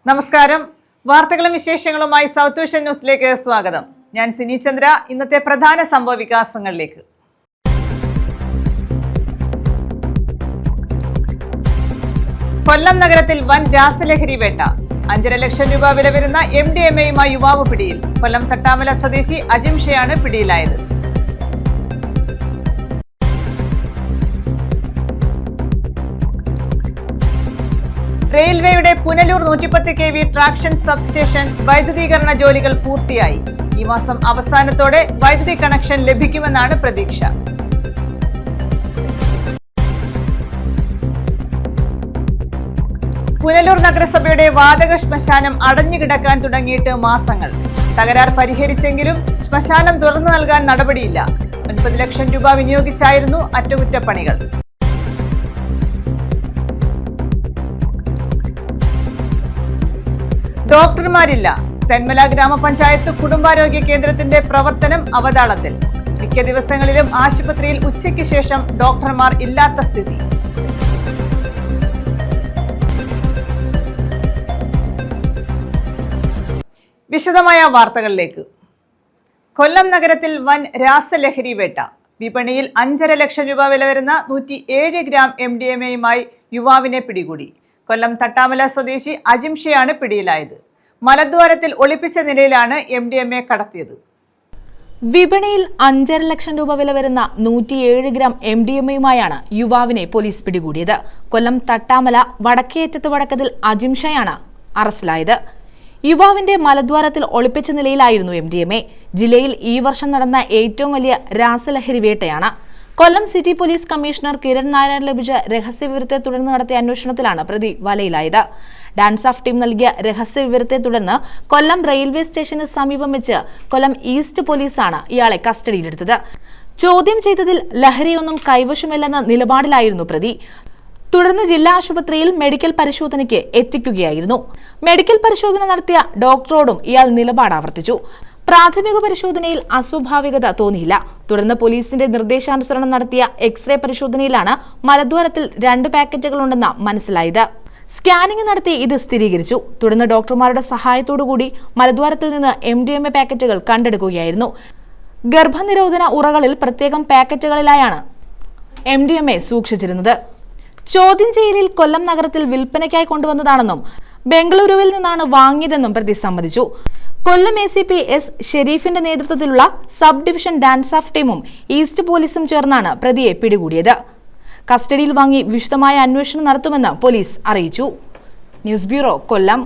നമസ്കാരം. വാർത്തകളും വിശേഷങ്ങളുമായി സൗത്ത് വിഷൻ ന്യൂസിലേക്ക് സ്വാഗതം. ഞാൻ സിനി ചന്ദ്ര. ഇന്നത്തെ പ്രധാന സംഭവ വികാസങ്ങളിലേക്ക്. കൊല്ലം നഗരത്തിൽ വൻ രാസലഹരി വേട്ട. 5.5 ലക്ഷം രൂപ വില വരുന്ന MDMAയുമായി യുവാവ് പിടിയിൽ. കൊല്ലം തട്ടാമല സ്വദേശി അജിംഷയാണ് പിടിയിലായത്. റെയിൽവേയുടെ പുനലൂർ 110 kV ട്രാക്ഷൻ സബ്സ്റ്റേഷൻ വൈദ്യുതീകരണ ജോലികൾ പൂർത്തിയായി. ഈ മാസം അവസാനത്തോടെ വൈദ്യുതി കണക്ഷൻ ലഭിക്കുമെന്നാണ് പ്രതീക്ഷ. പുനലൂർ നഗരസഭയുടെ വാതക ശ്മശാനം അടഞ്ഞുകിടക്കാൻ തുടങ്ങിയിട്ട് മാസങ്ങൾ. തകരാർ പരിഹരിച്ചെങ്കിലും ശ്മശാനം തുറന്നു നൽകാൻ നടപടിയില്ല. 9 ലക്ഷം രൂപ വിനിയോഗിച്ചായിരുന്നു അറ്റകുറ്റപ്പണികൾ. ഡോക്ടർമാരില്ല. തെന്മല ഗ്രാമപഞ്ചായത്ത് കുടുംബാരോഗ്യ കേന്ദ്രത്തിന്റെ പ്രവർത്തനം അവതാളത്തിൽ. മിക്ക ദിവസങ്ങളിലും ആശുപത്രിയിൽ ഉച്ചയ്ക്ക് ശേഷം ഡോക്ടർമാർ ഇല്ലാത്ത സ്ഥിതി. വിശദമായ വാർത്തകളിലേക്ക്. കൊല്ലം നഗരത്തിൽ വൻ രാസലഹരി വേട്ട. വിപണിയിൽ 5.5 ലക്ഷം രൂപ വില വരുന്ന 107 ഗ്രാം MDMAയുമായി യുവാവിനെ പിടികൂടി. കൊല്ലം തട്ടാമല സ്വദേശി അജിംഷയാണ് പിടിയിലായത്. മലദ്വാരത്തിൽ ഒളിപ്പിച്ച നിലയിലാണ് MDMA കടത്തിയത്. വിപണിയിൽ 5.5 ലക്ഷം രൂപ വില വരുന്ന 107 ഗ്രാം MDMAയുമായാണ് യുവാവിനെ പോലീസ് പിടികൂടിയത്. കൊല്ലം തട്ടാമല വടക്കേയറ്റത്ത് വടക്കതിൽ അജിംഷയാണ് അറസ്റ്റിലായത്. യുവാവിന്റെ മലദ്വാരത്തിൽ ഒളിപ്പിച്ച നിലയിലായിരുന്നു MDMA. ജില്ലയിൽ ഈ വർഷം നടന്ന ഏറ്റവും വലിയ രാസലഹരി വേട്ടയാണ്. Kollam city police commissioner Kiran Nair ലഭിച്ച രഹസ്യവിവരത്തെ തുടർന്ന് നടത്തിയ അന്വേഷണത്തിലാണ് പ്രതി വലയിലായത്. ഡാൻസ് ഓഫ് ടീം നൽകിയ രഹസ്യവിവരത്തെ തുടർന്ന് കൊല്ലം റെയിൽവേ സ്റ്റേഷന് സമീപം വെച്ച് കൊല്ലം ഈസ്റ്റ് പോലീസാണ് ഇയാളെ കസ്റ്റഡിയിലെടുത്തത്. ചോദ്യം ചെയ്തതിൽ ലഹരിയൊന്നും കൈവശമില്ലെന്ന നിലപാടിലായിരുന്നു പ്രതി. തുടർന്ന് ജില്ലാ ആശുപത്രിയിൽ മെഡിക്കൽ പരിശോധനയ്ക്ക് എത്തിക്കുകയായിരുന്നു. മെഡിക്കൽ പരിശോധന നടത്തിയ ഡോക്ടറോടും ഇയാൾ നിലപാട് ആവർത്തിച്ചു. പ്രാഥമിക പരിശോധനയിൽ അസ്വാഭാവികത തോന്നിയില്ല. തുടർന്ന് പോലീസിന്റെ നിർദ്ദേശാനുസരണം നടത്തിയ എക്സ്റേ പരിശോധനയിലാണ് മലദ്വാരത്തിൽ 2 പാക്കറ്റുകളുണ്ടെന്ന് മനസ്സിലായത്. സ്കാനിംഗ് നടത്തി ഇത് സ്ഥിരീകരിച്ചു. തുടർന്ന് ഡോക്ടർമാരുടെ സഹായത്തോടുകൂടി മലദ്വാരത്തിൽ നിന്ന് MDMA പാക്കറ്റുകൾ കണ്ടെടുക്കുകയായിരുന്നു. ഗർഭനിരോധന ഉറകളിൽ പ്രത്യേകം പാക്കറ്റുകളിലായാണ് MDMA സൂക്ഷിച്ചിരുന്നത്. ചോദ്യം ചെയ്യലിൽ കൊല്ലം നഗരത്തിൽ വിൽപ്പനയ്ക്കായി കൊണ്ടുവന്നതാണെന്നും ബംഗളൂരുവിൽ നിന്നാണ് വാങ്ങിയതെന്നും പ്രതി സമ്മതിച്ചു. കൊല്ലം ACP S ഷെരീഫിന്റെ നേതൃത്വത്തിലുള്ള സബ് ഡിവിഷൻ ഡാൻസ് ഓഫ് ടീമും ഈസ്റ്റ് പോലീസും ചേർന്നാണ് പ്രതിയെ പിടികൂടിയത്. കസ്റ്റഡിയിൽ വാങ്ങി വിശദമായ അന്വേഷണം നടത്തുമെന്ന് പോലീസ് അറിയിച്ചു. ന്യൂസ് ബ്യൂറോ, കൊല്ലം.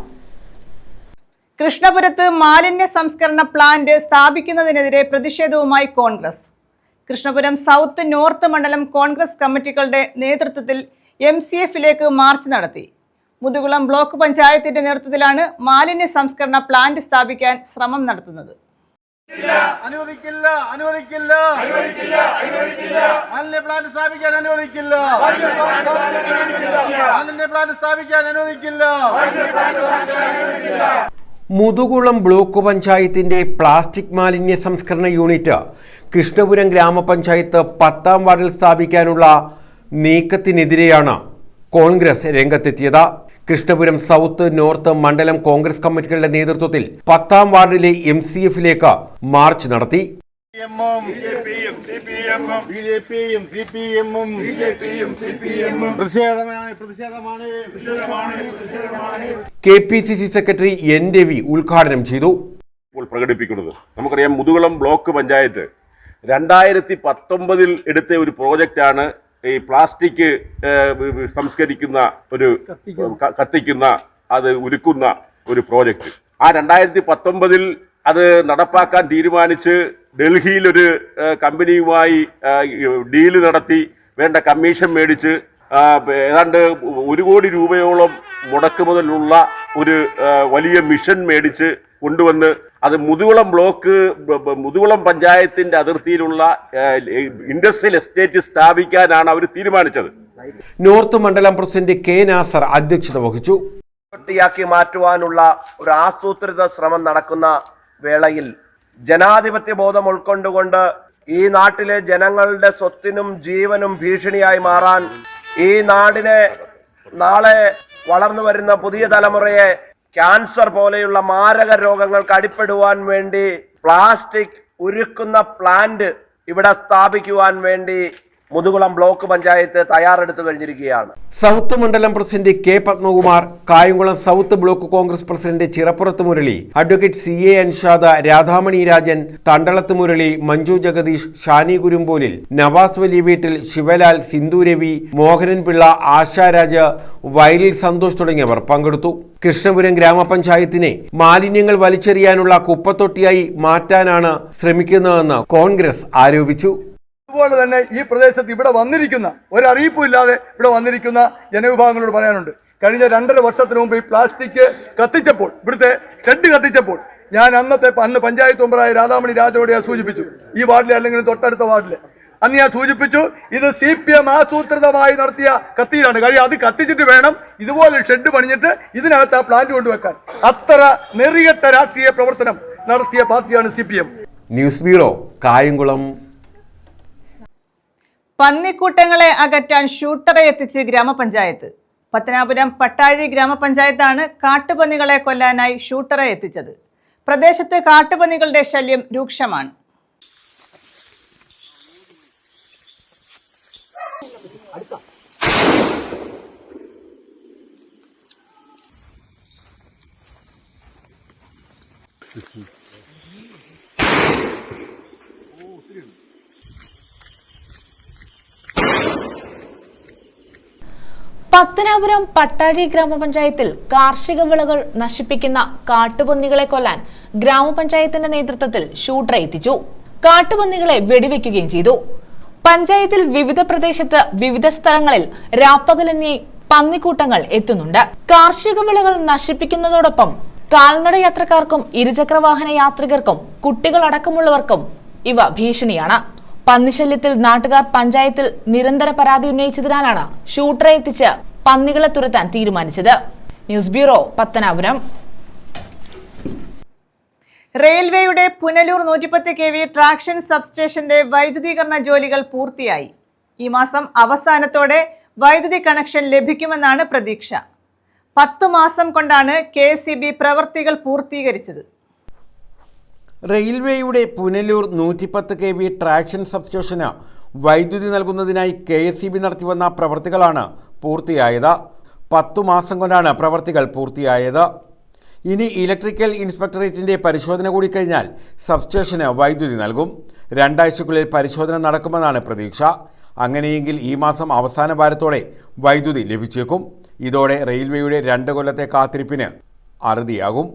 കൃഷ്ണപുരത്ത് മാലിന്യ സംസ്കരണ പ്ലാന്റ് സ്ഥാപിക്കുന്നതിനെതിരെ പ്രതിഷേധവുമായി കോൺഗ്രസ്. കൃഷ്ണപുരം സൗത്ത് നോർത്ത് മണ്ഡലം കോൺഗ്രസ് കമ്മിറ്റികളുടെ നേതൃത്വത്തിൽ MCFിലേക്ക് മാർച്ച് നടത്തി. മുതുകുളം ബ്ലോക്ക് പഞ്ചായത്തിന്റെ നേതൃത്വത്തിലാണ് മാലിന്യ സംസ്കരണ പ്ലാന്റ് സ്ഥാപിക്കാൻ ശ്രമം നടത്തുന്നത്. അനുവദിക്കില്ല, അനുവദിക്കില്ല, മാലിന്യ പ്ലാന്റ് സ്ഥാപിക്കാൻ അനുവദിക്കില്ല, മാലിന്യ പ്ലാന്റ് സ്ഥാപിക്കാൻ അനുവദിക്കില്ല. മുതുകുളം ബ്ലോക്ക് പഞ്ചായത്തിന്റെ പ്ലാസ്റ്റിക് മാലിന്യ സംസ്കരണ യൂണിറ്റ് കൃഷ്ണപുരം ഗ്രാമപഞ്ചായത്ത് 10ാം വാർഡിൽ സ്ഥാപിക്കാനുള്ള നീക്കത്തിനെതിരെയാണ് കോൺഗ്രസ് രംഗത്തെത്തിയത്. കൃഷ്ണപുരം സൗത്ത് നോർത്ത് മണ്ഡലം കോൺഗ്രസ് കമ്മിറ്റികളുടെ നേതൃത്വത്തിൽ 10ാം വാർഡിലെ MCFിലേക്ക് മാർച്ച് നടത്തി. KPCC secretary N. രവി ഉദ്ഘാടനം ചെയ്തു. പ്രകടിപ്പിക്കുന്നത് നമുക്കറിയാം, മുതുകുളം ബ്ലോക്ക് പഞ്ചായത്ത് 2019 എടുത്ത ഒരു പ്രോജക്റ്റാണ് ഈ പ്ലാസ്റ്റിക് സംസ്കരിക്കുന്ന ഒരു കത്തിക്കുന്ന അത് ഉരുക്കുന്ന ഒരു പ്രോജക്റ്റ്. ആ 2019 അത് നടപ്പാക്കാൻ തീരുമാനിച്ച് ഡൽഹിയിലൊരു കമ്പനിയുമായി ഡീല് നടത്തി വേണ്ട കമ്മീഷൻ മേടിച്ച് ഏതാണ്ട് 1 കോടി രൂപയോളം മുടക്കുമുതലുള്ള ഒരു വലിയ മിഷൻ മേടിച്ച് കൊണ്ടുവന്ന് അത് മുതുകുളം പഞ്ചായത്തിന്റെ അതിർത്തിയിലുള്ള ഇൻഡസ്ട്രിയൽ എസ്റ്റേറ്റ് സ്ഥാപിക്കാനാണ് അവർ തീരുമാനിച്ചത്. നോർത്ത് മണ്ഡലം പ്രസിഡന്റ് K. നാസർ അധ്യക്ഷത വഹിച്ചു. മാറ്റുവാനുള്ള ഒരു ആസൂത്രിത ശ്രമം നടക്കുന്ന വേളയിൽ ജനാധിപത്യ ബോധം ഉൾക്കൊണ്ടുകൊണ്ട് ഈ നാട്ടിലെ ജനങ്ങളുടെ സ്വത്തിനും ജീവനും ഭീഷണിയായി മാറാൻ, ഈ നാടിനെ നാളെ വളർന്നു വരുന്ന പുതിയ തലമുറയെ ക്യാൻസർ പോലെയുള്ള മാരക രോഗങ്ങൾക്ക് അടിപ്പെടുവാൻ വേണ്ടി പ്ലാസ്റ്റിക് ഉരുക്കുന്ന പ്ലാന്റ് ഇവിടെ സ്ഥാപിക്കുവാൻ വേണ്ടി മുതുകുളം ബ്ലോക്ക് പഞ്ചായത്ത് തയ്യാറെടുത്തു കഴിഞ്ഞിരിക്കുകയാണ്. സൗത്ത് മണ്ഡലം president K Padmakumar, Kayamkulam south block Congress president Chirappurath Murali, advocate CA Anshada, Radhamani Rajan, Thandalath Murali, Manju Jagadeesh, Shani Kurumbolil, Navas Valiya Veettil, Shivlal, Sindhu Ravi, Mohanan Pillai, Asharaj, വയലിൽ സന്തോഷ് തുടങ്ങിയവർ പങ്കെടുത്തു. കൃഷ്ണപുരം ഗ്രാമപഞ്ചായത്തിനെ മാലിന്യങ്ങൾ വലിച്ചെറിയാനുള്ള കുപ്പത്തൊട്ടിയായി മാറ്റാനാണ് ശ്രമിക്കുന്നതെന്ന് കോൺഗ്രസ് ആരോപിച്ചു. അതുപോലെ തന്നെ ഈ പ്രദേശത്ത് ഇവിടെ വന്നിരിക്കുന്ന ഒരറിയിപ്പും ഇല്ലാതെ ഇവിടെ വന്നിരിക്കുന്ന ജനവിഭാഗങ്ങളോട് പറയാനുണ്ട്. കഴിഞ്ഞ 2.5 വർഷത്തിന് മുമ്പ് ഈ പ്ലാസ്റ്റിക് കത്തിച്ചപ്പോൾ, ഇവിടുത്തെ ഷെഡ് കത്തിച്ചപ്പോൾ, ഞാൻ അന്ന് പഞ്ചായത്ത് മെമ്പറായ രാധാമണി രാജയോട് ഞാൻ സൂചിപ്പിച്ചു, ഈ വാർഡിലെ അല്ലെങ്കിൽ തൊട്ടടുത്ത വാർഡിലെ അന്ന് ഞാൻ സൂചിപ്പിച്ചു, ഇത് CPM ആസൂത്രിതമായി നടത്തിയ കത്തിയിലാണ്. കാര്യം അത് കത്തിച്ചിട്ട് വേണം ഇതുപോലെ ഷെഡ് പണിഞ്ഞിട്ട് ഇതിനകത്ത് ആ പ്ലാന്റ് കൊണ്ടുവെക്കാൻ. അത്ര നെറികെട്ട രാഷ്ട്രീയ പ്രവർത്തനം നടത്തിയ പാർട്ടിയാണ് CPM. News bureau, Kayamkulam. പന്നിക്കൂട്ടങ്ങളെ അകറ്റാൻ ഷൂട്ടറെ എത്തിച്ച് ഗ്രാമപഞ്ചായത്ത്. പത്തനാപുരം പട്ടാഴി ഗ്രാമപഞ്ചായത്താണ് കാട്ടുപന്നികളെ കൊല്ലാനായി ഷൂട്ടറെ എത്തിച്ചത്. പ്രദേശത്ത് കാട്ടുപന്നികളുടെ ശല്യം രൂക്ഷമാണ്. പത്തനാപുരം പട്ടാഴി ഗ്രാമപഞ്ചായത്തിൽ കാർഷിക വിളകൾ നശിപ്പിക്കുന്ന കാട്ടുപന്നികളെ കൊല്ലാൻ ഗ്രാമപഞ്ചായത്തിന്റെ നേതൃത്വത്തിൽ ഷൂട്ടറെ എത്തിച്ചു. കാട്ടുപന്നികളെ വെടിവെക്കുകയും ചെയ്തു. പഞ്ചായത്തിൽ വിവിധ പ്രദേശത്ത് വിവിധ സ്ഥലങ്ങളിൽ രാപ്പകലെന്നീ പന്നിക്കൂട്ടങ്ങൾ എത്തുന്നുണ്ട്. കാർഷിക വിളകൾ നശിപ്പിക്കുന്നതോടൊപ്പം കാൽനട യാത്രക്കാർക്കും ഇരുചക്രവാഹന യാത്രികർക്കും കുട്ടികളടക്കമുള്ളവർക്കും ഇവ ഭീഷണിയാണ്. പന്നിശല്യത്തിൽ നാട്ടുകാർ പഞ്ചായത്തിൽ നിരന്തര പരാതി ഉന്നയിച്ചതിനാലാണ് ഷൂട്ടറെ എത്തിച്ച് പന്നികളെ തുരത്താൻ തീരുമാനിച്ചത്. News bureau, Pathanapuram. റെയിൽവേയുടെ പുനലൂർ 110 kV ട്രാക്ഷൻ സബ്സ്റ്റേഷന്റെ വൈദ്യുതീകരണ ജോലികൾ പൂർത്തിയായി. ഈ മാസം അവസാനത്തോടെ വൈദ്യുതി കണക്ഷൻ ലഭിക്കുമെന്നാണ് പ്രതീക്ഷ. 10 മാസം കൊണ്ടാണ് KSEB പ്രവൃത്തികൾ പൂർത്തീകരിച്ചത്. റെയിൽവേയുടെ പുനലൂർ 110 kV ട്രാക്ഷൻ സബ്സ്റ്റേഷന് വൈദ്യുതി നൽകുന്നതിനായി KSEB നടത്തിവന്ന പ്രവൃത്തികളാണ് പൂർത്തിയായത്. 10 മാസം കൊണ്ടാണ് പ്രവൃത്തികൾ പൂർത്തിയായത്. ഇനി ഇലക്ട്രിക്കൽ ഇൻസ്പെക്ടറേറ്റിന്റെ പരിശോധന കൂടി കഴിഞ്ഞാൽ സബ്സ്റ്റേഷന് വൈദ്യുതി നൽകും. 2 ആഴ്ചക്കുള്ളിൽ പരിശോധന നടക്കുമെന്നാണ് പ്രതീക്ഷ. അങ്ങനെയെങ്കിൽ ഈ മാസം അവസാന വാരത്തോടെ വൈദ്യുതി ലഭിച്ചേക്കും. ഇതോടെ റെയിൽവേയുടെ 2 കൊല്ലത്തെ കാത്തിരിപ്പിന് അറുതിയാകും.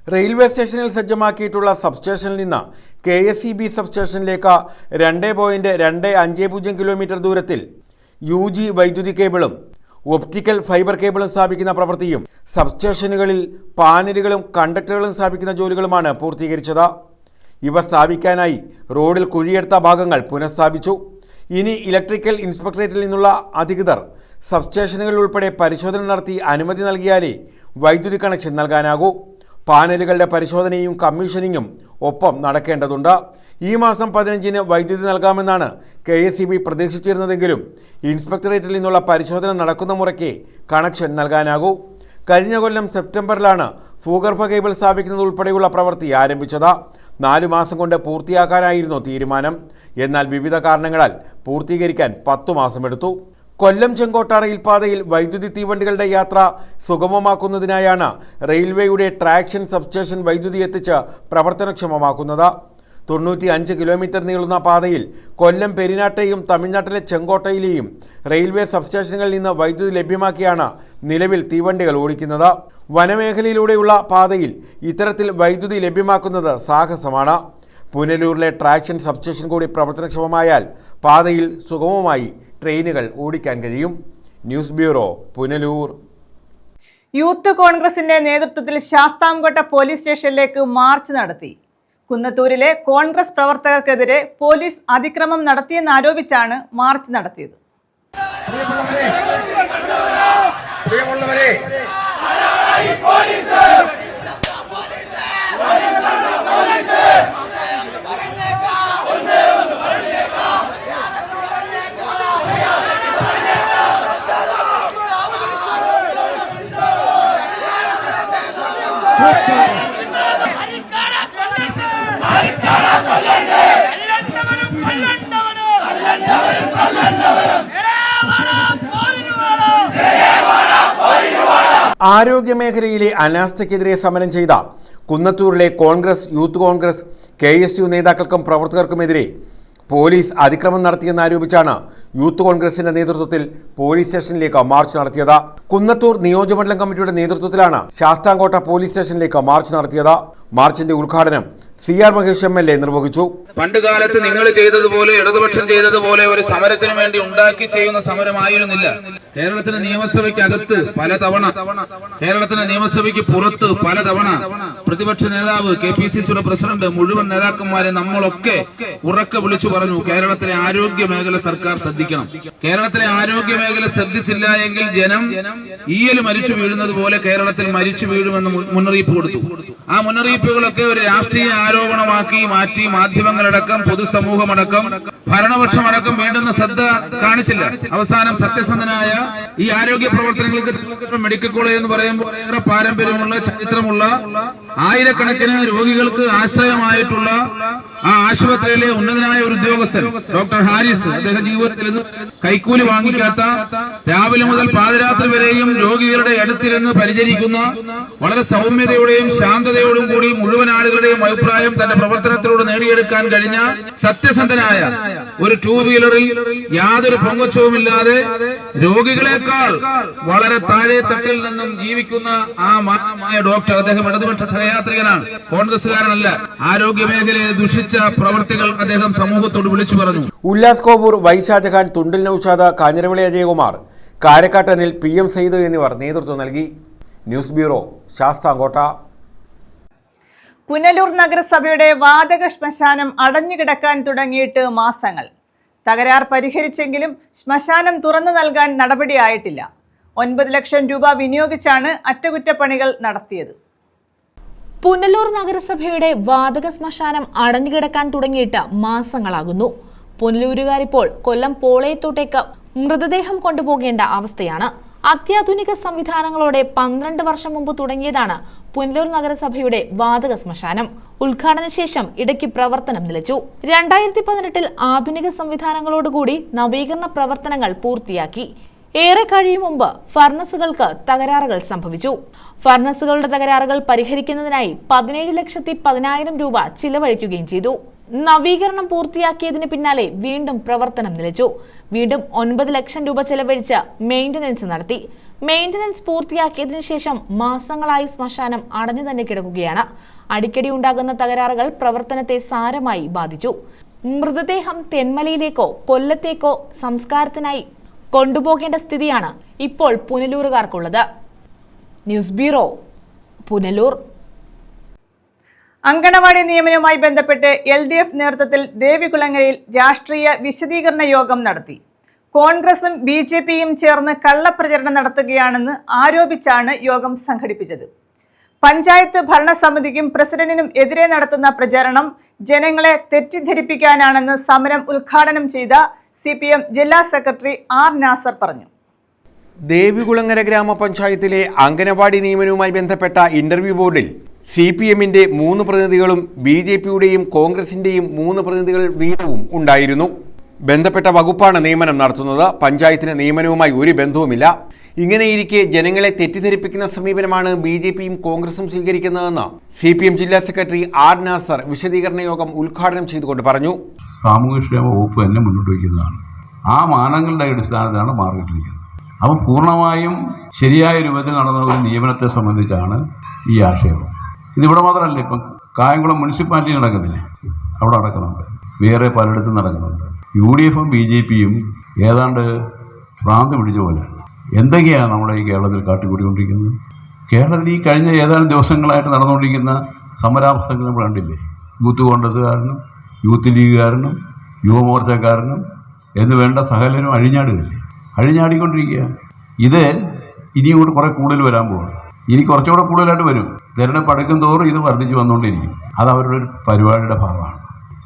റെയിൽവേ സ്റ്റേഷനിൽ സജ്ജമാക്കിയിട്ടുള്ള സബ്സ്റ്റേഷനിൽ നിന്ന് KSEB സബ്സ്റ്റേഷനിലേക്ക് 2.250 കിലോമീറ്റർ ദൂരത്തിൽ UG വൈദ്യുതി കേബിളും ഒപ്റ്റിക്കൽ ഫൈബർ കേബിളും സ്ഥാപിക്കുന്ന പ്രവൃത്തിയും സബ്സ്റ്റേഷനുകളിൽ പാനലുകളും കണ്ടക്ടറുകളും സ്ഥാപിക്കുന്ന ജോലികളുമാണ് പൂർത്തീകരിച്ചത്. ഇവ സ്ഥാപിക്കാനായി റോഡിൽ കുഴിയെടുത്ത ഭാഗങ്ങൾ പുനഃസ്ഥാപിച്ചു. ഇനി ഇലക്ട്രിക്കൽ ഇൻസ്പെക്ടറേറ്റിൽ നിന്നുള്ള അധികൃതർ സബ്സ്റ്റേഷനുകളിൽ ഉൾപ്പെടെ പരിശോധന നടത്തി അനുമതി നൽകിയാലേ വൈദ്യുതി കണക്ഷൻ നൽകാനാകൂ. പാനലുകളുടെ പരിശോധനയും കമ്മീഷനിങ്ങും ഒപ്പം നടക്കേണ്ടതുണ്ട്. ഈ മാസം 15-ന് വൈദ്യുതി നൽകാമെന്നാണ് KSEB പ്രതീക്ഷിച്ചിരുന്നതെങ്കിലും ഇൻസ്പെക്ടറേറ്റിൽ നിന്നുള്ള പരിശോധന നടക്കുന്ന മുറയ്ക്ക് കണക്ഷൻ നൽകാനാകൂ. കഴിഞ്ഞ കൊല്ലം സെപ്റ്റംബറിലാണ് ഭൂഗർഭ കേബിൾ സ്ഥാപിക്കുന്നത് ഉൾപ്പെടെയുള്ള പ്രവൃത്തി ആരംഭിച്ചത്. 4 മാസം കൊണ്ട് പൂർത്തിയാക്കാനായിരുന്നു തീരുമാനം. എന്നാൽ വിവിധ കാരണങ്ങളാൽ പൂർത്തീകരിക്കാൻ 10 മാസമെടുത്തു. കൊല്ലം ചെങ്കോട്ട റെയിൽപാതയിൽ വൈദ്യുതി തീവണ്ടികളുടെ യാത്ര സുഗമമാക്കുന്നതിനായാണ് റെയിൽവേയുടെ ട്രാക്ഷൻ സബ്സ്റ്റേഷൻ വൈദ്യുതി എത്തിച്ച് പ്രവർത്തനക്ഷമമാക്കുന്നത്. 95 കിലോമീറ്റർ നീളുന്ന പാതയിൽ കൊല്ലം പെരിനാട്ടെയും തമിഴ്നാട്ടിലെ ചെങ്കോട്ടയിലെയും റെയിൽവേ സബ്സ്റ്റേഷനുകളിൽ നിന്ന് വൈദ്യുതി ലഭ്യമാക്കിയാണ് നിലവിൽ തീവണ്ടികൾ ഓടിക്കുന്നത്. വനമേഖലയിലൂടെയുള്ള പാതയിൽ ഇത്തരത്തിൽ വൈദ്യുതി ലഭ്യമാക്കുന്നത് സാഹസമാണ്. പുനലൂരിലെ ട്രാക്ഷൻ സബ്സ്റ്റേഷൻ കൂടി പ്രവർത്തനക്ഷമമായാൽ പാതയിൽ സുഗമമായി ട്രെയിനുകൾ ഓടിക്കാൻ കഴിയും. News bureau, Punalur. യൂത്ത് കോൺഗ്രസിന്റെ നേതൃത്വത്തിൽ ശാസ്താംകോട്ട പോലീസ് സ്റ്റേഷനിലേക്ക് മാർച്ച് നടത്തി. കുന്നത്തൂരിലെ കോൺഗ്രസ് പ്രവർത്തകർക്കെതിരെ പോലീസ് അതിക്രമം നടത്തിയെന്നാരോപിച്ചാണ് മാർച്ച് നടത്തിയത്. ആരോഗ്യമേഖലയിലെ അനാസ്ഥയ്ക്കെതിരെ സമരം ചെയ്ത കുന്നത്തൂരിലെ കോൺഗ്രസ്, യൂത്ത് കോൺഗ്രസ്, KSU നേതാക്കൾക്കും പ്രവർത്തകർക്കുമെതിരെ പോലീസ് അതിക്രമം നടത്തിയെന്നാരോപിച്ചാണ് യൂത്ത് കോൺഗ്രസിന്റെ നേതൃത്വത്തിൽ പോലീസ് സ്റ്റേഷനിലേക്ക് മാർച്ച് നടത്തിയത്. കുന്നത്തൂർ നിയോജകമണ്ഡലം കമ്മിറ്റിയുടെ നേതൃത്വത്തിലാണ് ശാസ്താംകോട്ട പോലീസ് സ്റ്റേഷനിലേക്ക് മാർച്ച് നടത്തിയത്. മാർച്ചിന്റെ ഉദ്ഘാടനം CR മഹേഷ് MLA നിർവഹിച്ചു. പണ്ടുകാലത്ത് നിങ്ങൾ ചെയ്തതുപോലെ ഇടതുപക്ഷം ചെയ്തതുപോലെ ഒരു സമരത്തിന് വേണ്ടി ഉണ്ടാക്കി ചെയ്യുന്ന സമരമായിരുന്നില്ല. കേരളത്തിന് നിയമസഭയ്ക്കകത്ത് പലതവണ, കേരളത്തിന് നിയമസഭയ്ക്ക് പുറത്ത് പലതവണ പ്രതിപക്ഷ നേതാവ്, KPCCയുടെ പ്രസിഡന്റ്, മുഴുവൻ നേതാക്കന്മാരെ നമ്മളൊക്കെ ഉറക്കെ വിളിച്ചു പറഞ്ഞു, കേരളത്തിലെ ആരോഗ്യ മേഖല സർക്കാർ ശ്രദ്ധിക്കണം. കേരളത്തിലെ ആരോഗ്യ മേഖല ശ്രദ്ധിച്ചില്ല എങ്കിൽ ജനം ഈയല് മരിച്ചു വീഴുന്നത് പോലെ കേരളത്തിൽ മരിച്ചു വീഴുമെന്ന് മുന്നറിയിപ്പ് കൊടുത്തു. ആ മുന്നറിയിപ്പുകളൊക്കെ ഒരു രാഷ്ട്രീയ ആരോപണമാക്കി മാറ്റി മാധ്യമങ്ങളടക്കം പൊതുസമൂഹമടക്കം ഭരണപക്ഷമടക്കം വേണ്ടുന്ന ശ്രദ്ധ കാണിച്ചില്ല. അവസാനം സത്യസന്ധനായ ഈ ആരോഗ്യ പ്രവർത്തനങ്ങൾക്ക് മെഡിക്കൽ കോളേജ് എന്ന് പറയുമ്പോൾ ഏറെ പാരമ്പര്യമുള്ള, ചരിത്രമുള്ള, ആയിരക്കണക്കിന് രോഗികൾക്ക് ആശ്രയമായിട്ടുള്ള ആ ആശുപത്രിയിലെ ഉന്നതനായ ഒരു ഉദ്യോഗസ്ഥൻ ഡോക്ടർ ഹാരിസ്, അദ്ദേഹം ജീവിതത്തിൽ കൈക്കൂലി വാങ്ങിക്കാത്ത, രാവിലെ മുതൽ പാതിരാത്രി വരെയും രോഗികളുടെ അടുത്തിരുന്ന് പരിചരിക്കുന്ന, വളരെ സൗമ്യതയോടെയും ശാന്തതയോടും കൂടി മുഴുവൻ ആളുകളുടെയും അഭിപ്രായം തന്റെ പ്രവർത്തനത്തിലൂടെ നേടിയെടുക്കാൻ കഴിഞ്ഞ സത്യസന്ധനായ ഒരു 2 വീലറിൽ യാതൊരു പൊങ്ങച്ചവുമില്ലാതെ രോഗികളെക്കാൾ വളരെ താഴെ തട്ടിൽ നിന്നും ജീവിക്കുന്ന ആ മാന്യമായ ഡോക്ടർ, അദ്ദേഹം ഇടതുപക്ഷ സഹയാത്രികനാണ്, കോൺഗ്രസുകാരനല്ല. ആരോഗ്യ മേഖലയെ ദുഷിച്ച പ്രവർത്തികൾ അദ്ദേഹം സമൂഹത്തോട് വിളിച്ചു പറഞ്ഞു. ഉല്ലാസ് കോവൂർ, വൈശാജഖാൻ, തുണ്ടിൽ നൌഷാദ്, കാഞ്ഞിരവിളി അജയകുമാർ, കാരക്കാട്ടനിൽ PM സയ്യിദ് എന്നിവർ നേതൃത്വം നൽകി. News bureau, Sasthamkotta. പുനലൂർ നഗരസഭയുടെ വാതക ശ്മശാനം അടഞ്ഞുകിടക്കാൻ തുടങ്ങിയിട്ട് മാസങ്ങൾ. തകരാർ പരിഹരിച്ചെങ്കിലും ശ്മശാനം തുറന്നു നൽകാൻ നടപടിയായിട്ടില്ല. 9 ലക്ഷം രൂപ വിനിയോഗിച്ചാണ് അറ്റകുറ്റപ്പണികൾ നടത്തിയത്. പുനലൂർ നഗരസഭയുടെ വാതക ശ്മശാനം അടഞ്ഞുകിടക്കാൻ തുടങ്ങിയിട്ട് മാസങ്ങളാകുന്നു. പുനലൂരുകാരിപ്പോൾ കൊല്ലം പോളയത്തോട്ടേക്ക് മൃതദേഹം കൊണ്ടുപോകേണ്ട അവസ്ഥയാണ്. അത്യാധുനിക സംവിധാനങ്ങളോടെ 12 വർഷം മുമ്പ് തുടങ്ങിയതാണ് പുനലൂർ നഗരസഭയുടെ വാതക ശ്മശാനം. ഉദ്ഘാടന ശേഷം ഇടയ്ക്ക് പ്രവർത്തനം നിലച്ചു. 2018 ആധുനിക സംവിധാനങ്ങളോടുകൂടി നവീകരണ പ്രവർത്തനങ്ങൾ പൂർത്തിയാക്കി. ഏറെ കഴിയും മുമ്പ് ഫർണസുകൾക്ക് തകരാറുകൾ സംഭവിച്ചു. ഫർണസുകളുടെ തകരാറുകൾ പരിഹരിക്കുന്നതിനായി 17,10,000 രൂപ ചിലവഴിക്കുകയും ചെയ്തു. നവീകരണം പൂർത്തിയാക്കിയതിന് പിന്നാലെ വീണ്ടും പ്രവർത്തനം നിലച്ചു. വീണ്ടും 9 ലക്ഷം രൂപ ചെലവഴിച്ച് മെയിന്റനൻസ് നടത്തി. മെയിന്റനൻസ് പൂർത്തിയാക്കിയതിനു ശേഷം മാസങ്ങളായി ശ്മശാനം അടഞ്ഞു തന്നെ കിടക്കുകയാണ്. അടിക്കടി ഉണ്ടാകുന്ന തകരാറുകൾ പ്രവർത്തനത്തെ സാരമായി ബാധിച്ചു. മൃതദേഹം തെന്മലയിലേക്കോ കൊല്ലത്തേക്കോ സംസ്കാരത്തിനായി കൊണ്ടുപോകേണ്ട സ്ഥിതിയാണ് ഇപ്പോൾ പുനലൂരുകാർക്കുള്ളത്. News bureau, Punalur. അങ്കണവാടി നിയമനവുമായി ബന്ധപ്പെട്ട് LDF നേതൃത്വത്തിൽ ദേവികുളങ്ങരയിൽ രാഷ്ട്രീയ വിശദീകരണ യോഗം നടത്തി. കോൺഗ്രസും BJPയും ചേർന്ന് കള്ളപ്രചരണം നടത്തുകയാണെന്ന് ആരോപിച്ചാണ് യോഗം സംഘടിപ്പിച്ചത്. പഞ്ചായത്ത് ഭരണസമിതിക്കും പ്രസിഡന്റിനും എതിരെ നടത്തുന്ന പ്രചരണം ജനങ്ങളെ തെറ്റിദ്ധരിപ്പിക്കാനാണെന്ന് സമരം ഉദ്ഘാടനം ചെയ്ത CPM ജില്ലാ സെക്രട്ടറി R നാസർ പറഞ്ഞു. ദേവികുളങ്ങര ഗ്രാമപഞ്ചായത്തിലെ അംഗനവാടി നിയമനവുമായി ബന്ധപ്പെട്ട ഇന്റർവ്യൂ ബോർഡിൽ CPMന്റെ 3 പ്രതിനിധികളും BJPയുടെയും കോൺഗ്രസിന്റെയും 3 പ്രതിനിധികൾ വീതവും ഉണ്ടായിരുന്നു. ബന്ധപ്പെട്ട വകുപ്പാണ് നിയമനം നടത്തുന്നത്. പഞ്ചായത്തിന് നിയമനവുമായി ഒരു ബന്ധവുമില്ല. ഇങ്ങനെയിരിക്കെ ജനങ്ങളെ തെറ്റിദ്ധരിപ്പിക്കുന്ന സമീപനമാണ് BJPയും കോൺഗ്രസും സ്വീകരിക്കുന്നതെന്ന് CPM ജില്ലാ സെക്രട്ടറി R നാസർ വിശദീകരണ യോഗം ഉദ്ഘാടനം ചെയ്തുകൊണ്ട് പറഞ്ഞു. സാമൂഹ്യക്ഷേമ വകുപ്പ് തന്നെ മുന്നോട്ട് വയ്ക്കുന്നതാണ്. ആ മാനങ്ങളുടെ അടിസ്ഥാനത്തിലാണ് മാറിയിട്ടിരിക്കുന്നത്. അപ്പം പൂർണ്ണമായും ശരിയായ രൂപത്തിൽ നടന്ന ഒരു നിയമനത്തെ സംബന്ധിച്ചാണ് ഈ ആക്ഷേപം. ഇതിവിടെ മാത്രമല്ല, ഇപ്പം കായംകുളം മുനിസിപ്പാലിറ്റി നടക്കുന്നില്ലേ, അവിടെ നടക്കുന്നുണ്ട്, വേറെ പലയിടത്തും നടക്കുന്നുണ്ട്. UDFും BJPയും ഏതാണ്ട് ഭ്രാന്ത് പിടിച്ച പോലെ എന്തൊക്കെയാണ് നമ്മുടെ ഈ കേരളത്തിൽ കാട്ടിക്കൂടിക്കൊണ്ടിരിക്കുന്നത്. കേരളത്തിൽ ഈ കഴിഞ്ഞ ഏതാനും ദിവസങ്ങളായിട്ട് നടന്നുകൊണ്ടിരിക്കുന്ന സമരാവസ്ഥകൾ നമ്മൾ കണ്ടില്ലേ. യൂത്ത് കോൺഗ്രസ്സുകാരനും യൂത്ത് ലീഗുകാരനും യുവമോർച്ചക്കാരനും എന്ന് വേണ്ട സകലരും അഴിഞ്ഞാടിക്കൊണ്ടിരിക്കുക. ഇത് ഇനിയും കൂടെ കുറേ കൂടുതൽ വരാൻ പോകും. ഇനി കുറച്ചുകൂടെ കൂടുതലായിട്ട് വരും. തെരഞ്ഞെടുപ്പ് അടുക്കും തോറും ഇത് വർദ്ധിച്ചു വന്നുകൊണ്ടിരിക്കും. അത് അവരുടെ ഒരു പരിപാടിയുടെ ഭാഗമാണ്,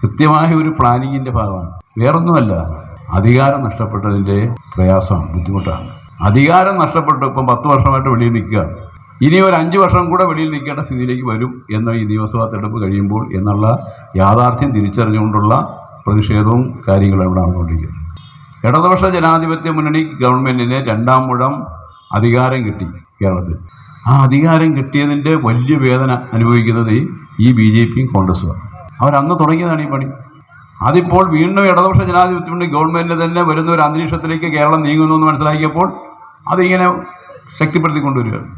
കൃത്യമായ ഒരു പ്ലാനിങ്ങിൻ്റെ ഭാഗമാണ്. വേറൊന്നുമല്ല, അധികാരം നഷ്ടപ്പെട്ടതിൻ്റെ പ്രയാസമാണ്, ബുദ്ധിമുട്ടാണ്. അധികാരം നഷ്ടപ്പെട്ടു ഇപ്പം 10 വർഷമായിട്ട് വെളിയിൽ നിൽക്കുക. ഇനി ഒരു 5 വർഷം കൂടെ വെളിയിൽ നിൽക്കേണ്ട സ്ഥിതിയിലേക്ക് വരും എന്ന ഈ നിയമസഭാ തെരഞ്ഞെടുപ്പ് കഴിയുമ്പോൾ എന്നുള്ള യാഥാർത്ഥ്യം തിരിച്ചറിഞ്ഞുകൊണ്ടുള്ള പ്രതിഷേധവും കാര്യങ്ങളും ഇവിടെ നടന്നുകൊണ്ടിരിക്കുന്നത്. ഇടതുപക്ഷ ജനാധിപത്യ മുന്നണി ഗവൺമെൻറ്റിന് 2ാം മുഴം അധികാരം കിട്ടി കേരളത്തിൽ. ആ അധികാരം കിട്ടിയതിൻ്റെ വലിയ വേദന അനുഭവിക്കുന്നത് ഈ BJPയും കോൺഗ്രസുമാണ്. അവരന്ന് തുടങ്ങിയതാണ് ഈ പണി. അതിപ്പോൾ വീണ്ടും ഇടതുപക്ഷ ജനാധിപത്യ മുന്നണി ഗവൺമെൻറ് തന്നെ വരുന്ന ഒരു അന്തരീക്ഷത്തിലേക്ക് കേരളം നീങ്ങുന്നു എന്ന് മനസ്സിലാക്കിയപ്പോൾ അതിങ്ങനെ ശക്തിപ്പെടുത്തിക്കൊണ്ടുവരികയാണ്.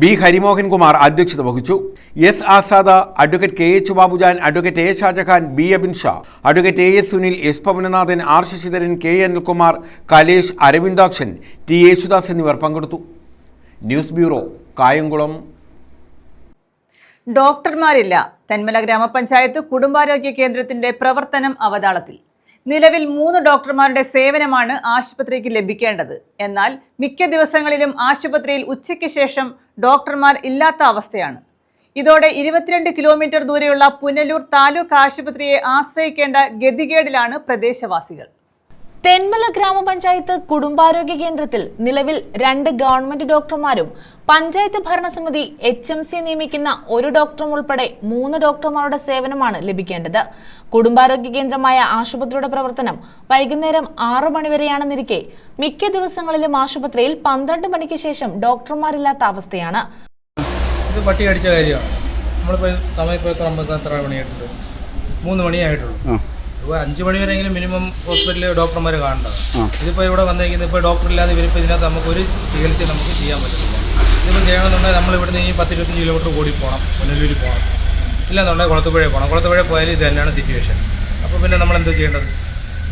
ബി ഹരിമോഹൻകുമാർ അധ്യക്ഷത വഹിച്ചു. S Azad, advocate KH Babujan, advocate A Shajahan, B Abin Shah, advocate AS Sunil, S Pavananathan, R Sasidharan, K Anilkumar, Kalesh, Aravindakshan, T Yesudas എന്നിവർ പങ്കെടുത്തു. News bureau, Kayamkulam. ഡോക്ടർമാരില്ല. തെന്മല ഗ്രാമപഞ്ചായത്ത് കുടുംബാരോഗ്യ കേന്ദ്രത്തിന്റെ പ്രവർത്തനം അവതാളത്തിൽ. നിലവിൽ 3 ഡോക്ടർമാരുടെ സേവനമാണ് ആശുപത്രിക്ക് ലഭിക്കേണ്ടത്. എന്നാൽ മിക്ക ദിവസങ്ങളിലും ആശുപത്രിയിൽ ഉച്ചയ്ക്ക് ശേഷം ഡോക്ടർമാർ ഇല്ലാത്ത അവസ്ഥയാണ്. ഇതോടെ 22 കിലോമീറ്റർ ദൂരെയുള്ള പുനലൂർ താലൂക്ക് ആശുപത്രിയെ ആശ്രയിക്കേണ്ട ഗതികേടിലാണ് പ്രദേശവാസികൾ. തെന്മല ഗ്രാമപഞ്ചായത്ത് കുടുംബാരോഗ്യ കേന്ദ്രത്തിൽ നിലവിൽ 2 ഗവൺമെന്റ് ഡോക്ടർമാരും പഞ്ചായത്ത് ഭരണസമിതി HMC നിയമിക്കുന്ന 1 ഡോക്ടറും ഉൾപ്പെടെ 3 ഡോക്ടർമാരുടെ സേവനമാണ് ലഭിക്കേണ്ടത്. കുടുംബാരോഗ്യ കേന്ദ്രമായ ആശുപത്രിയുടെ പ്രവർത്തനം വൈകുന്നേരം 6 മണിവരെയാണെന്നിരിക്കെ മിക്ക ദിവസങ്ങളിലും ആശുപത്രിയിൽ 12 മണിക്ക് ശേഷം ഡോക്ടർമാരില്ലാത്ത അവസ്ഥയാണ്. ഇത് പട്ടി അടിച്ച കാര്യമാണ്. നമ്മളിപ്പോൾ സമയം ഇപ്പോൾ എത്ര മണിയായിട്ടുണ്ട്? 3 മണിയായിട്ടുള്ളൂ. ഇപ്പോൾ 5 മണി വരെയെങ്കിലും മിനിമം ഹോസ്പിറ്റലിൽ ഡോക്ടർമാർ കാണേണ്ടത്. ഇതിപ്പോൾ ഇവിടെ വന്നിരിക്കുന്നത് ഇപ്പോൾ ഡോക്ടറില്ലാതെ ഇവരിപ്പോൾ ഇതിനകത്ത് നമുക്കൊരു ചികിത്സ നമുക്ക് ചെയ്യാൻ പറ്റത്തില്ല. ഇതിപ്പോൾ ചെയ്യണമെന്നുണ്ടെങ്കിൽ നമ്മൾ ഇവിടുന്ന് ഈ 10-25 കിലോമീറ്റർ കൂടി പോകണം, പുനലൂരിൽ പോകണം. ഇല്ലെന്നുണ്ടെങ്കിൽ കുളത്തുപുഴ പോകണം. കുളത്തുപുഴ പോയാലും ഇത് തന്നെയാണ് സിറ്റുവേഷൻ. അപ്പോൾ പിന്നെ നമ്മൾ എന്ത് ചെയ്യേണ്ടത്?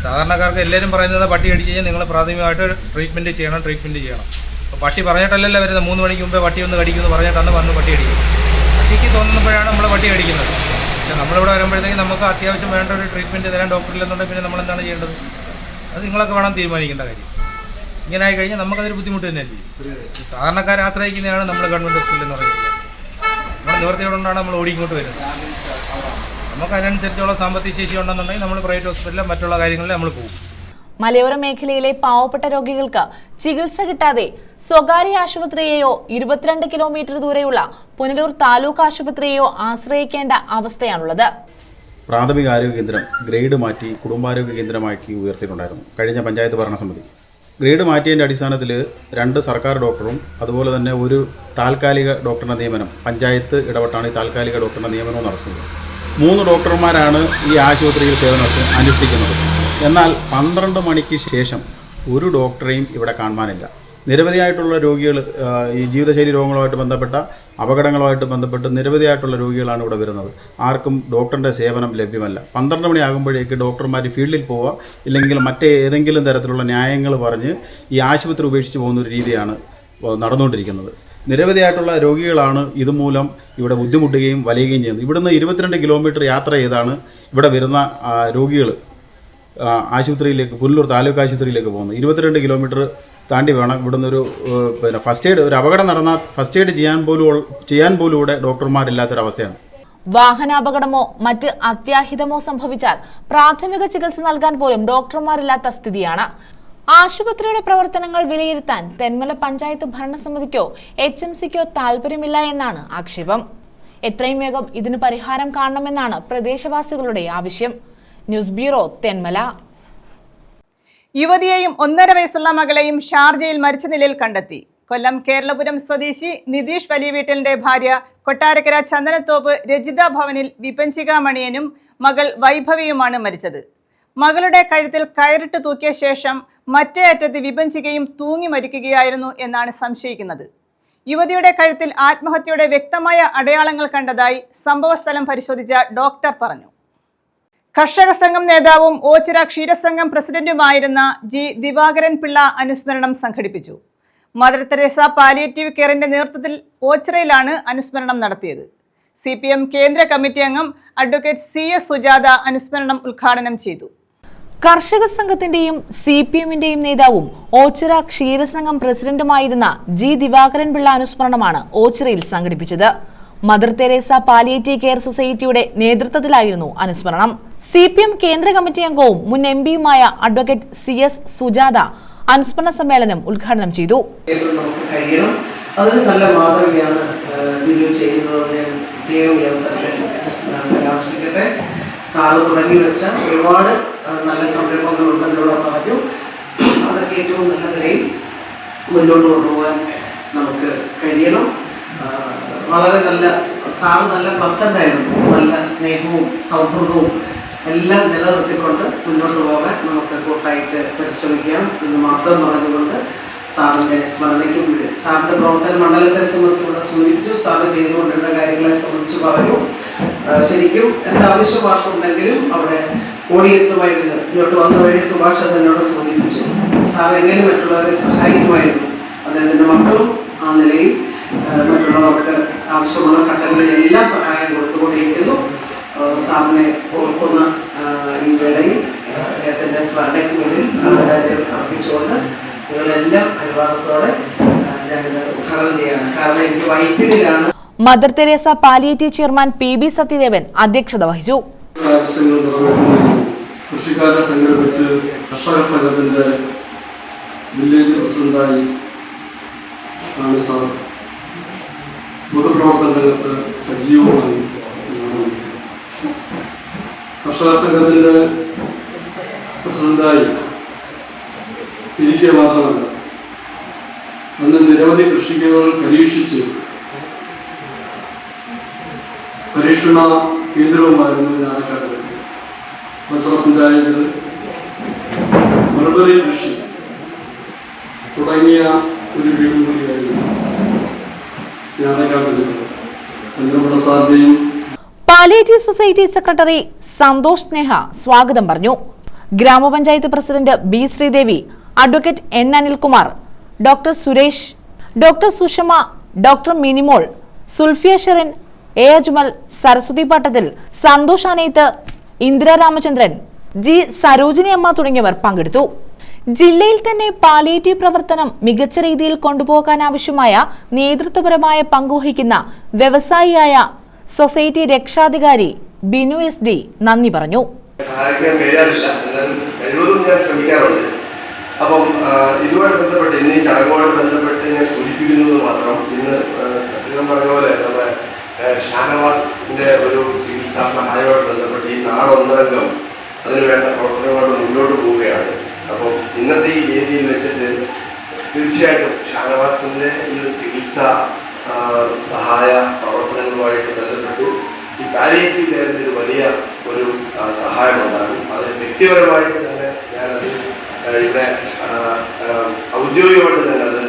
സാധാരണക്കാർക്ക് എല്ലാവരും പറയുന്നത് പട്ടി അടിച്ച് കഴിഞ്ഞാൽ നിങ്ങൾ പ്രാഥമികമായിട്ട് ട്രീറ്റ്മെൻറ്റ് ചെയ്യണം. അപ്പോൾ പട്ടി പറഞ്ഞിട്ടല്ലല്ലോ വരുന്നത്. 3 മണിക്ക് മുമ്പേ പട്ടി ഒന്ന് കടിക്കുമെന്ന് പറഞ്ഞിട്ടാണ് വന്ന് പട്ടി അടിക്കും. പട്ടിക്ക് തോന്നുമ്പോഴാണ് നമ്മൾ പട്ടി അടിക്കുന്നത്. പക്ഷേ നമ്മളിവിടെ വരുമ്പോഴത്തേക്കും നമുക്ക് അത്യാവശ്യം വേണ്ട ഒരു ട്രീറ്റ്മെൻറ്റ് തരാൻ ഡോക്ടറില്ലെന്നുണ്ടെങ്കിൽ പിന്നെ നമ്മളെന്താണ് ചെയ്യേണ്ടത്? അത് നിങ്ങളൊക്കെ വേണം തീരുമാനിക്കേണ്ട കാര്യം. ഇങ്ങനെ ആയി കഴിഞ്ഞാൽ നമുക്കതൊരു ബുദ്ധിമുട്ട് തന്നെയല്ലേ. സാധാരണക്കാരെ ആശ്രയിക്കുന്നതാണ് നമ്മൾ ഗവൺമെൻറ് ഹോസ്പിറ്റൽ എന്ന് പറയുന്നത്. നമ്മുടെ നിവൃത്തിയോടുകൊണ്ടാണ് നമ്മൾ ഓടിക്കോട്ട് വരുന്നത്. നമുക്ക് അതിനനുസരിച്ചുള്ള സാമ്പത്തിക ശേഷി ഉണ്ടെന്നുണ്ടെങ്കിൽ നമ്മൾ പ്രൈവറ്റ് ഹോസ്പിറ്റലിലും മറ്റുള്ള കാര്യങ്ങളിൽ നമ്മൾ പോകും. മലയോര മേഖലയിലെ പാവപ്പെട്ട രോഗികൾക്ക് ചികിത്സ കിട്ടാതെ സ്വകാര്യ ആശുപത്രിയെയോ 22 കിലോമീറ്റർ ദൂരെയുള്ള പുനലൂർ താലൂക്ക് ആശുപത്രിയെയോ ആശ്രയിക്കേണ്ട അവസ്ഥയാണുള്ളത്. പ്രാഥമിക ആരോഗ്യ കേന്ദ്രം ഗ്രേഡ് മാറ്റി കുടുംബാരോഗ്യ കേന്ദ്രമാക്കി ഉയർത്തിയിട്ടുണ്ടായിരുന്നു കഴിഞ്ഞ പഞ്ചായത്ത് ഭരണസമിതി. ഗ്രേഡ് മാറ്റിയതിൻ്റെ അടിസ്ഥാനത്തിൽ 2 സർക്കാർ ഡോക്ടറും അതുപോലെ തന്നെ ഒരു താൽക്കാലിക ഡോക്ടറുടെ നിയമനം, പഞ്ചായത്ത് ഇടപെട്ടാണ് ഈ താൽക്കാലിക ഡോക്ടറുടെ നിയമനം നടത്തുന്നത്. 3 ഡോക്ടർമാരാണ് ഈ ആശുപത്രിയിൽ സേവനം അനുഷ്ഠിക്കുന്നത്. എന്നാൽ 12 മണിക്ക് ശേഷം ഒരു ഡോക്ടറെയും ഇവിടെ കാണാനില്ല. നിരവധിയായിട്ടുള്ള രോഗികൾ, ഈ ജീവിതശൈലി രോഗങ്ങളുമായിട്ട് ബന്ധപ്പെട്ട അപകടങ്ങളുമായിട്ട് ബന്ധപ്പെട്ട് നിരവധിയായിട്ടുള്ള രോഗികളാണ് ഇവിടെ വരുന്നത്. ആർക്കും ഡോക്ടറിൻ്റെ സേവനം ലഭ്യമല്ല. 12 മണിയാകുമ്പോഴേക്ക് ഡോക്ടർമാർ ഫീൽഡിൽ പോവുക, ഇല്ലെങ്കിൽ മറ്റേതെങ്കിലും തരത്തിലുള്ള ന്യായങ്ങൾ പറഞ്ഞ് ഈ ആശുപത്രി ഉപേക്ഷിച്ച് പോകുന്ന ഒരു രീതിയാണ് നടന്നുകൊണ്ടിരിക്കുന്നത്. നിരവധിയായിട്ടുള്ള രോഗികളാണ് ഇതുമൂലം ഇവിടെ ബുദ്ധിമുട്ടുകയും വലയുകയും ചെയ്യുന്നത്. ഇവിടുന്ന് 22 കിലോമീറ്റർ യാത്ര ചെയ്താണ് ഇവിടെ വരുന്ന രോഗികൾ ആശുപത്രിയിലേക്ക്, പുനലൂർ താലൂക്ക് ആശുപത്രിയിലേക്ക് പോകുന്നത്. 22 കിലോമീറ്റർ താണ്ടി വേണം ഇവിടുന്ന് ഒരു ഫസ്റ്റ് എയ്ഡ്, ഒരു അപകടം നടന്നാൽ ഫസ്റ്റ് എയ്ഡ് ചെയ്യാൻ പോലും ഇവിടെ ഡോക്ടർമാരില്ലാത്തൊരവസ്ഥയാണ്. വാഹനാപകടമോ മറ്റ് അത്യാഹിതമോ സംഭവിച്ചാൽ പ്രാഥമിക ചികിത്സ നൽകാൻ പോലും ഡോക്ടർമാരില്ലാത്ത സ്ഥിതിയാണ്. ആശുപത്രിയുടെ പ്രവർത്തനങ്ങൾ വിലയിരുത്താൻ തെന്മല പഞ്ചായത്ത് ഭരണസമിതിക്കോ HMCക്കോ താൽപര്യമില്ല എന്നാണ് ആക്ഷേപം. എത്രയും വേഗം ഇതിന് പരിഹാരം കാണണമെന്നാണ് പ്രദേശവാസികളുടെ ആവശ്യം. News bureau, Thenmala. യുവതിയെയും 1.5 വയസ്സുള്ള മകളെയും ഷാർജയിൽ മരിച്ച നിലയിൽ കണ്ടെത്തി. കൊല്ലം കേരളപുരം സ്വദേശി നിതീഷ് വലിയ വീട്ടിലിന്റെ ഭാര്യ കൊട്ടാരക്കര ചന്ദനത്തോപ്പ് രജിത ഭവനിൽ വിപഞ്ചിക മണിയനും മകൾ വൈഭവിയുമാണ് മരിച്ചത്. മകളുടെ കഴുത്തിൽ കയറിട്ട് തൂക്കിയ ശേഷം മറ്റേ അറ്റത്ത് വിപഞ്ചികയും തൂങ്ങി മരിക്കുകയായിരുന്നു എന്നാണ് സംശയിക്കുന്നത്. യുവതിയുടെ കഴുത്തിൽ ആത്മഹത്യയുടെ വ്യക്തമായ അടയാളങ്ങൾ കണ്ടതായി സംഭവസ്ഥലം പരിശോധിച്ച ഡോക്ടർ പറഞ്ഞു. കർഷക സംഘം നേതാവും ഓച്ചിറ ക്ഷീരസംഘം പ്രസിഡന്റുമായിരുന്ന G ദിവാകരൻ പിള്ള അനുസ്മരണം സംഘടിപ്പിച്ചു. മദർ തെരേസ പാലിയേറ്റീവ് കെയറിന്റെ നേതൃത്വത്തിൽ ഓച്ചിറയിലാണ് അനുസ്മരണം നടത്തിയത്. CPM കേന്ദ്ര കമ്മിറ്റി അംഗം അഡ്വക്കേറ്റ് CS സുജാത അനുസ്മരണം ഉദ്ഘാടനം ചെയ്തു. കർഷക സംഘത്തിന്റെയും CPMന്റെയും നേതാവും ഓച്ചിറ ക്ഷീരസംഘം പ്രസിഡന്റുമായിരുന്ന G ദിവാകരൻ പിള്ള അനുസ്മരണമാണ് ഓച്ചിറയിൽ സംഘടിപ്പിച്ചത്. മദർ തെരേസ പാലിയേറ്റീവ് കെയർ സൊസൈറ്റിയുടെ നേതൃത്വത്തിലായിരുന്നു അനുസ്മരണം. CPM കേന്ദ്ര കമ്മിറ്റി അംഗവും മുൻ MPയുമായ അഡ്വക്കേറ്റ് CS സുജാത അനുസ്മരണ സമ്മേളനം ഉദ്ഘാടനം ചെയ്തു. അതൊരു നല്ല മാതൃകയാണ് ബിനു ചെയ്യുന്നതെന്ന് ഞാൻ പ്രത്യേകം ഈ അവസരത്തിൽ പരാമർശിക്കട്ടെ. സാറ് തുടങ്ങി വെച്ച ഒരുപാട് നല്ല സംരംഭങ്ങളുണ്ടെന്നുള്ള പറഞ്ഞു. അതൊക്കെ ഏറ്റവും നല്ല നിലയിൽ മുന്നോട്ട് കൊണ്ടുപോകാൻ നമുക്ക് കഴിയണം. വളരെ നല്ല സാറ് നല്ല പ്ലസന്റ് ആയിരുന്നു. നല്ല സ്നേഹവും സൗഹൃദവും എല്ലാം നിലനിർത്തിക്കൊണ്ട് മുന്നോട്ട് പോകാൻ നമുക്ക് കൂട്ടായിട്ട് പരിശ്രമിക്കാം എന്ന് മാത്രം പറഞ്ഞുകൊണ്ട് സാറിന്റെ സ്മരണയ്ക്കും സാറിന്റെ പ്രവർത്തന മണ്ഡലത്തെ സംബന്ധിച്ചുള്ള സൂചിപ്പിച്ചു. സാറ് ചെയ്തുകൊണ്ടിരുന്ന കാര്യങ്ങളെ സംബന്ധിച്ച് പറഞ്ഞു. ശരിക്കും എന്താവശ്യം ഭാഷ ഉണ്ടെങ്കിലും അവിടെ ഓടിയെത്തുമായിരുന്നു. ഇങ്ങോട്ട് വന്ന വഴി സുഭാഷ് എന്നോട് സൂചിപ്പിച്ചു. സാർ എങ്ങനെ മറ്റുള്ളവരെ സഹായിക്കുമായിരുന്നു. അദ്ദേഹത്തിന്റെ മക്കളും ആ നിലയിൽ മറ്റുള്ളവർക്ക് ആവശ്യമുള്ള ഘട്ടങ്ങളിലെല്ലാം സഹായം കൊടുത്തുകൊണ്ടിരിക്കുന്നു. സാറിനെ ഓർക്കുന്ന ഈ വേളയിൽ അദ്ദേഹത്തിന്റെ സ്മരണയ്ക്ക് വേണ്ടി ആദരാഞ്ജലി അർപ്പിച്ചുകൊണ്ട് നിങ്ങളെല്ലാം അനുവാദത്തോടെ ഞാനിത് ഉദ്ഘാടനം ചെയ്യാണ്. കാരണം എനിക്ക് വൈപ്പിനിലാണ്. Mother Teresa palliative chairman PB Sathyadevan അധ്യക്ഷത വഹിച്ചു. കൃഷിക്കാരെ സംഘടിപ്പിച്ച് കർഷക സംഘത്തിന്റെ വില്ലേജ് പ്രസിഡന്റായി ആണ് സാർ. പൊതുപ്രവർത്തന രംഗത്ത് സജീവമായി. കർഷക സംഘത്തിന്റെ പ്രസിഡന്റായി തിരികെ മാത്രമല്ല, അന്ന് നിരവധി കൃഷികൾ പരീക്ഷിച്ച് പരീക്ഷണ കേന്ദ്രവുമായിരുന്നു ഞാനക്കാട്. മത്സര പഞ്ചായത്ത്, മൾബറി കൃഷി തുടങ്ങിയ ഒരു വീട് കൂടിയായിരുന്നു ഞാനക്കാട്. ചന്ദ്രമുള്ള സാധ്യയും palliative society secretary Santhosh Sneha സ്വാഗതം പറഞ്ഞു. ഗ്രാമപഞ്ചായത്ത് president B Sreedevi, advocate N Anilkumar, doctor Suresh, doctor Sushama, doctor Minimol, Sulfiya Sherin, A Ajmal, Saraswathi Pattathil, Santhosh Aneth, Indira Ramachandran, G Sarojini Amma തുടങ്ങിയവർ പങ്കെടുത്തു. ജില്ലയിൽ തന്നെ പാലിയേറ്റീവ് പ്രവർത്തനം മികച്ച രീതിയിൽ കൊണ്ടുപോകാനാവശ്യമായ നേതൃത്വപരമായ പങ്കുവഹിക്കുന്ന വ്യവസായിയായ സൊസൈറ്റി രക്ഷാധികാരി ബിനു SD നന്ദി പറഞ്ഞു. സഹായിക്കാൻ കഴിയാറില്ല, എന്നാലും കഴിവതും ഞാൻ ശ്രമിക്കാറുണ്ട്. അപ്പം ഇതുമായി ബന്ധപ്പെട്ട് ഇന്ന് ഈ ചടങ്ങുമായി ബന്ധപ്പെട്ട് ഞാൻ സൂചിപ്പിക്കുന്നത് മാത്രം, ഇന്ന് അദ്ദേഹം പറഞ്ഞ പോലെ നമ്മുടെ ഷാനവാസിന്റെ ഒരു ചികിത്സാ സഹായവുമായി ബന്ധപ്പെട്ട് ഈ നാടൊന്നരംഗം അതിന് വേണ്ട പ്രവർത്തനങ്ങളോട് മുന്നോട്ട് പോവുകയാണ്. അപ്പം ഇന്നത്തെ ഈ വേദിയിൽ വെച്ചിട്ട് തീർച്ചയായിട്ടും ഷാനവാസിന്റെ ഈ ഒരു ചികിത്സാ സഹായ പ്രവർത്തനങ്ങളുമായിട്ട് ബന്ധപ്പെട്ട് ഈ പാലിയേറ്റീവ് കെയറിന്റെ ഒരു വലിയ ഒരു സഹായമുണ്ടാകും. അത് വ്യക്തിപരമായിട്ട് തന്നെ ഞാനത് ഇവിടെ ഔദ്യോഗികമായിട്ട് തന്നെ അത്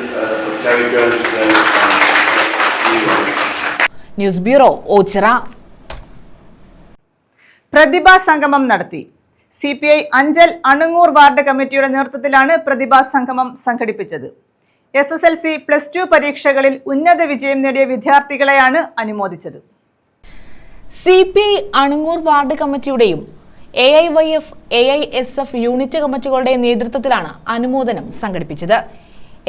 പ്രഖ്യാപിക്കാൻ. News bureau, Ochira. പ്രതിഭാ സംഗമം നടത്തി. CPI അഞ്ചൽ അണുങ്ങൂർ വാർഡ് കമ്മിറ്റിയുടെ നേതൃത്വത്തിലാണ് പ്രതിഭാ സംഗമം സംഘടിപ്പിച്ചത്. SSLC +2 പരീക്ഷകളിൽ ഉന്നത വിജയം നേടിയ വിദ്യാർത്ഥികളെയാണ് അനുമോദിച്ചത്. CPI അണുങ്ങൂർ വാർഡ് കമ്മിറ്റിയുടെയും AIYF, AISF യൂണിറ്റ് കമ്മിറ്റികളുടെ നേതൃത്വത്തിലാണ് അനുമോദനം സംഘടിപ്പിച്ചത്.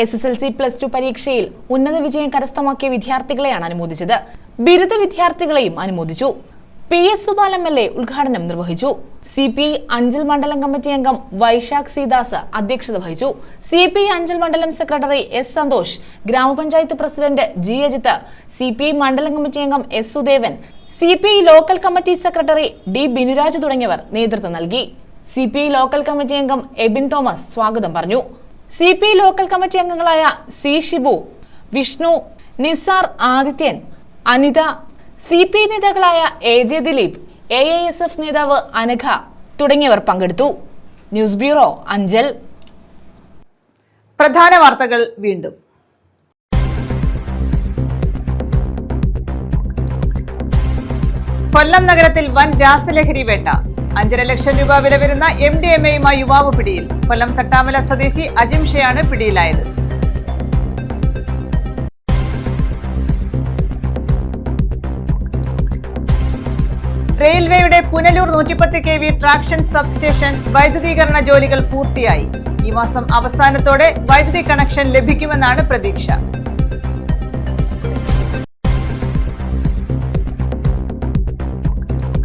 SSLC +2 പരീക്ഷയിൽ ഉന്നത വിജയം കരസ്ഥമാക്കിയ വിദ്യാർത്ഥികളെയാണ് അനുമോദിച്ചത്. ബിരുദ വിദ്യാർത്ഥികളെയും അനുമോദിച്ചു. PS സുബാൽ MLA ഉദ്ഘാടനം നിർവഹിച്ചു. CPI അഞ്ചൽ മണ്ഡലം കമ്മിറ്റി അംഗം വൈശാഖ് സീദാസ് അധ്യക്ഷത വഹിച്ചു. CPI അഞ്ചൽ മണ്ഡലം സെക്രട്ടറി S സന്തോഷ്, ഗ്രാമപഞ്ചായത്ത് പ്രസിഡന്റ് G അജിത്ത്, CPI മണ്ഡലം കമ്മിറ്റി അംഗം S Sudevan, CPI local committee secretary D Binuraj തുടങ്ങിയവർ നേതൃത്വം നൽകി. CPI ലോക്കൽ കമ്മിറ്റി അംഗം എബിൻ തോമസ് സ്വാഗതം പറഞ്ഞു. CPI ലോക്കൽ കമ്മിറ്റി അംഗങ്ങളായ C ഷിബു, വിഷ്ണു, നിസാർ, ആദിത്യൻ, അനിത, CPI നേതാക്കളായ AJ ദിലീപ്, AISF നേതാവ് അനഘ തുടങ്ങിയവർ പങ്കെടുത്തു. News bureau, Anchal. പ്രധാന വാർത്തകൾ വീണ്ടും. കൊല്ലം നഗരത്തിൽ വൻ രാസലഹരി വേട്ട. 5.5 ലക്ഷം രൂപ വില വരുന്ന MDMAയുമായി യുവാവ് പിടിയിൽ. കൊല്ലം തട്ടാമല സ്വദേശി അജിംഷയാണ് പിടിയിലായത്. റെയിൽവേയുടെ പുനലൂർ 110 kV ട്രാക്ഷൻ സബ്സ്റ്റേഷൻ വൈദ്യുതീകരണ ജോലികൾ പൂർത്തിയായി. ഈ മാസം അവസാനത്തോടെ വൈദ്യുതി കണക്ഷൻ ലഭിക്കുമെന്നാണ് പ്രതീക്ഷ.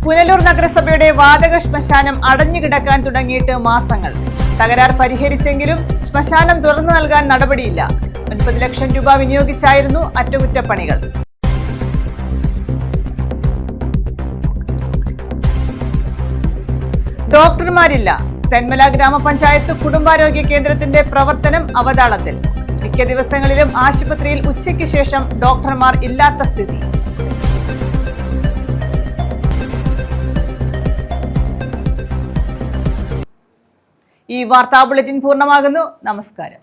പുനലൂർ നഗരസഭയുടെ വാതക ശ്മശാനം അടഞ്ഞുകിടക്കാൻ തുടങ്ങിയിട്ട് മാസങ്ങൾ. തകരാർ പരിഹരിച്ചെങ്കിലും ശ്മശാനം തുറന്നു നൽകാൻ നടപടിയില്ല. 9 ലക്ഷം രൂപ വിനിയോഗിച്ചായിരുന്നു അറ്റകുറ്റപ്പണികൾ. ഡോക്ടർമാരില്ല. തെന്മല ഗ്രാമപഞ്ചായത്ത് കുടുംബാരോഗ്യ കേന്ദ്രത്തിന്റെ പ്രവർത്തനം അവതാളത്തിൽ. മിക്ക ദിവസങ്ങളിലും ആശുപത്രിയിൽ ഉച്ചയ്ക്ക് ശേഷം ഡോക്ടർമാർ ഇല്ലാത്ത സ്ഥിതി. ഈ വാർത്താ ബുള്ളറ്റിൻ പൂർണ്ണമാകുന്നു. നമസ്കാരം.